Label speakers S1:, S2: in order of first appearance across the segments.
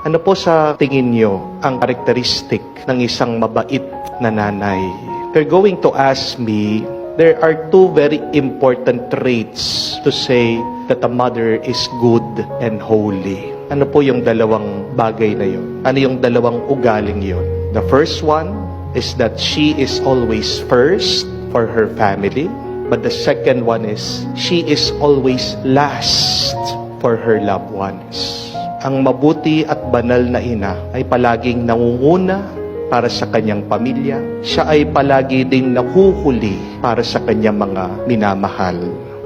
S1: Ano po sa tingin nyo ang karakteristik ng isang mabait na nanay? They're going to ask me, there are two very important traits to say that a mother is good and holy. Ano po yung dalawang bagay na yun? Ano yung dalawang ugaling yun? The first one is that she is always first for her family. But the second one is, she is always last for her loved ones. Ang mabuti at banal na ina ay palaging nangunguna para sa kanyang pamilya. Siya ay palagi ding nahuhuli para sa kanyang mga minamahal.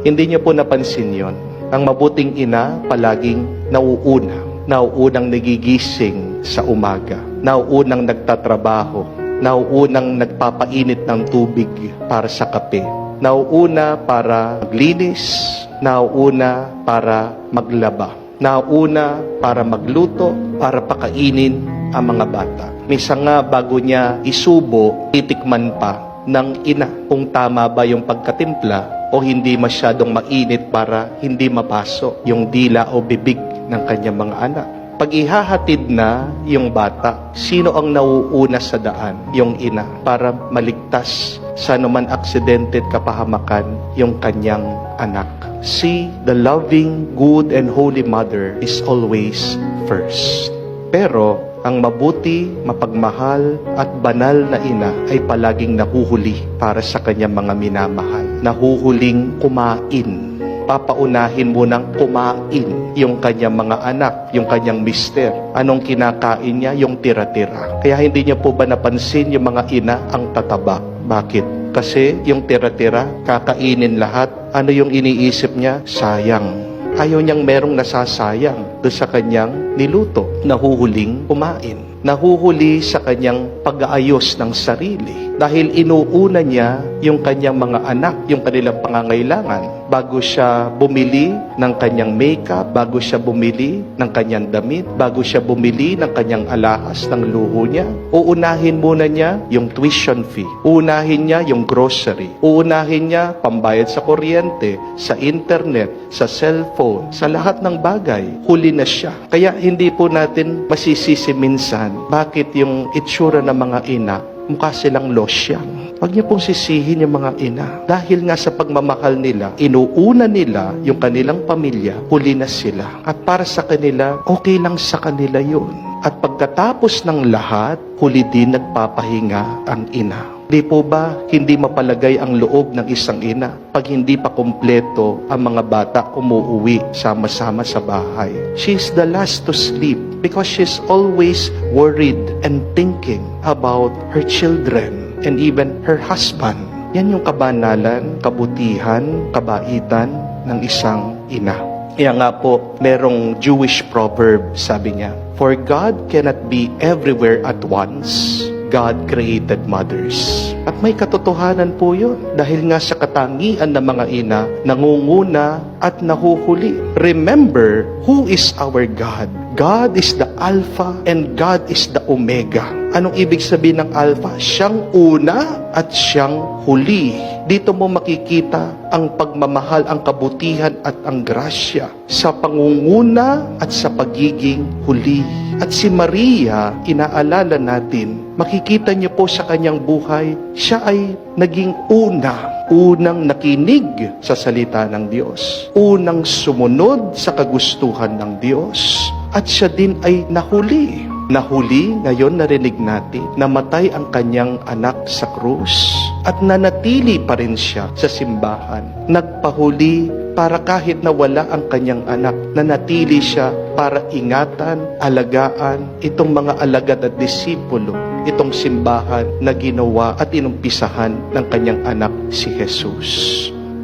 S1: Hindi niyo po napansin yon. Ang mabuting ina palaging nauunang nagigising sa umaga, nauunang nagtatrabaho, nauunang nagpapainit ng tubig para sa kape, nauuna para maglinis, nauuna para maglaba, nauuna para magluto, para pakainin ang mga bata. Minsan nga bago niya isubo, titikman pa ng ina kung tama ba yung pagkatimpla o hindi masyadong mainit para hindi mapasok yung dila o bibig ng kanyang mga anak. Pag ihahatid na yung bata, sino ang nauuna sa daan? Yung ina, para maligtas sa anuman aksidente at kapahamakan yung kanyang anak. See, the loving, good, and holy mother is always first. Pero, ang mabuti, mapagmahal, at banal na ina ay palaging nahuhuli para sa kanyang mga minamahal. Nahuhuling kumain. Papaunahin mo ng kumain yung kanyang mga anak, yung kanyang mister. Anong kinakain niya? Yung tira-tira. Kaya hindi niyo po ba napansin yung mga ina ang tataba? Bakit? Kasi yung tira-tira, kakainin lahat. Ano yung iniisip niya? Sayang. Ayaw niyang merong nasasayang doon sa kanyang niluto. Nahuhuling kumain. Nahuhuli sa kanyang pag-aayos ng sarili. Dahil inuuna niya yung kanyang mga anak, yung kanilang pangangailangan. Bago siya bumili ng kanyang makeup, bago siya bumili ng kanyang damit, bago siya bumili ng kanyang alahas ng luho niya, uunahin muna niya yung tuition fee. Uunahin niya yung grocery. Uunahin niya pambayad sa kuryente, sa internet, sa cellphone, sa lahat ng bagay. Huli na siya. Kaya hindi po natin masisisi minsan bakit yung itsura ng mga ina mukha silang losyang. Huwag niyo pong sisihin yung mga ina. Dahil nga sa pagmamahal nila, inuuna nila yung kanilang pamilya, huli na sila. At para sa kanila, okay lang sa kanila yun. At pagkatapos ng lahat, huli din nagpapahinga ang ina. Di po ba hindi mapalagay ang loob ng isang ina pag hindi pa kumpleto ang mga bata umuuwi sama-sama sa bahay? She's the last to sleep because she's always worried and thinking about her children and even her husband. Yan yung kabanalan, kabutihan, kabaitan ng isang ina. Kaya nga po, merong Jewish proverb, sabi niya, "For God cannot be everywhere at once. God created mothers." At may katotohanan po yun. Dahil nga sa katangian ng mga ina, nangunguna at nahuhuli. Remember, who is our God? God is the Alpha and God is the Omega. Anong ibig sabihin ng Alpha? Siyang una at siyang huli. Dito mo makikita ang pagmamahal, ang kabutihan at ang grasya sa pangunguna at sa pagiging huli. At si Maria, inaalala natin, makikita niyo po sa kanyang buhay, siya ay naging unang nakinig sa salita ng Diyos. Unang sumunod sa kagustuhan ng Diyos. At siya din ay nahuli. Nahuli, ngayon narinig natin, namatay ang kanyang anak sa krus. At nanatili pa rin siya sa simbahan. Nagpahuli para kahit nawala ang kanyang anak, nanatili siya para ingatan, alagaan itong mga alagad at disipulo, itong simbahan na ginawa at inumpisahan ng kanyang anak si Jesus.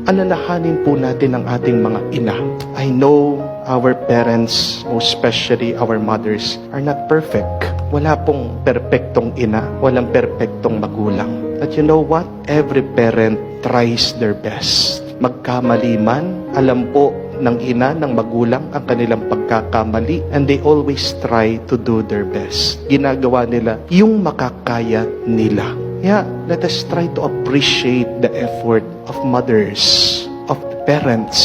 S1: Alalahanin po natin ang ating mga ina. I know our parents, most especially our mothers, are not perfect. Wala pong perpektong ina, walang perpektong magulang. But you know what? Every parent tries their best. Magkamali man, alam po ng ina, ng magulang ang kanilang pagkakamali, and they always try to do their best. Ginagawa nila yung makakaya nila. Yeah, let us try to appreciate the effort of mothers, of the parents.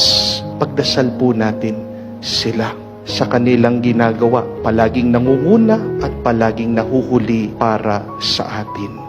S1: Pagdasal po natin sila. sa kanilang ginagawa. Palaging nangunguna at palaging nahuhuli para sa atin.